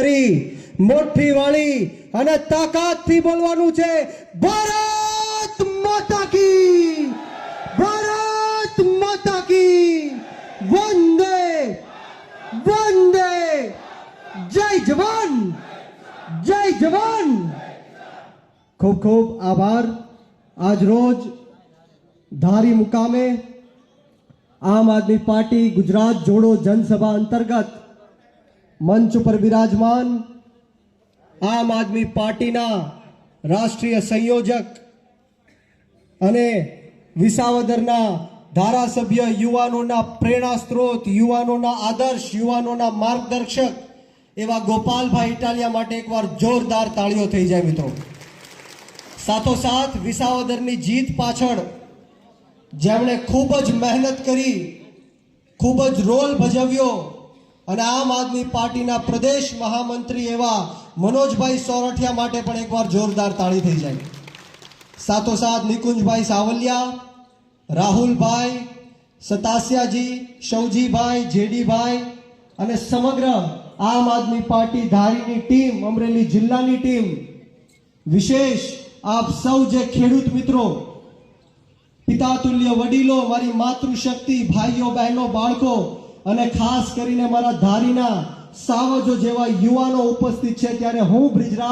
કરી મોઠી વાળી અને તાકાતથી બોલવાનું છે, ભારત માતા કી, ભારત માતા કી, વંદે વંદે, જય જવાન, જય જવાન. ખૂબ ખૂબ આભાર. આજ રોજ ધારી મુકામે આમ આદમી પાર્ટી ગુજરાત જોડો જનસભા અંતર્ગત મંચ ઉપર બિરાજમાન આમ આદમી પાર્ટીના રાષ્ટ્રીય સંયોજક અને વિસાવદરના ધારાસભ્ય, યુવાનોના પ્રેરણા સ્ત્રોત, યુવાનોના આદર્શ, યુવાનોના માર્ગદર્શક એવા ગોપાલભાઈ ઇટાલિયા માટે એકવાર જોરદાર તાળીઓ થઈ જાય મિત્રો. સાથોસાથ વિસાવદરની જીત પાછળ જેમણે ખૂબ જ મહેનત કરી, ખૂબ જ રોલ ભજવ્યો અને આમ આદમી પાર્ટીના પ્રદેશ મહામંત્રી એવા મનોજભાઈ સોરઠિયા માટે પણ એકવાર જોરદાર તાળી થઈ જાય. સાથોસાથ નિકુંજભાઈ સાવલિયા, રાહુલભાઈ, સતાસિયાજી, શૌજીભાઈ, જેડીભાઈ અને સમગ્ર આમ આદમી પાર્ટી ધારીની ટીમ, અમરેલી જિલ્લાની ટીમ, વિશેષ આપ સૌ જે ખેડૂત મિત્રો, પિતાતુલ્ય વડીલો, મારી માતૃશક્તિ, ભાઈઓ બહેનો, બાળકો અને ખાસ કરીને મારા ધારીના સાવજો જેવા યુવાનો ઉપસ્થિત છે, ત્યારે હું બ્રિજરાજ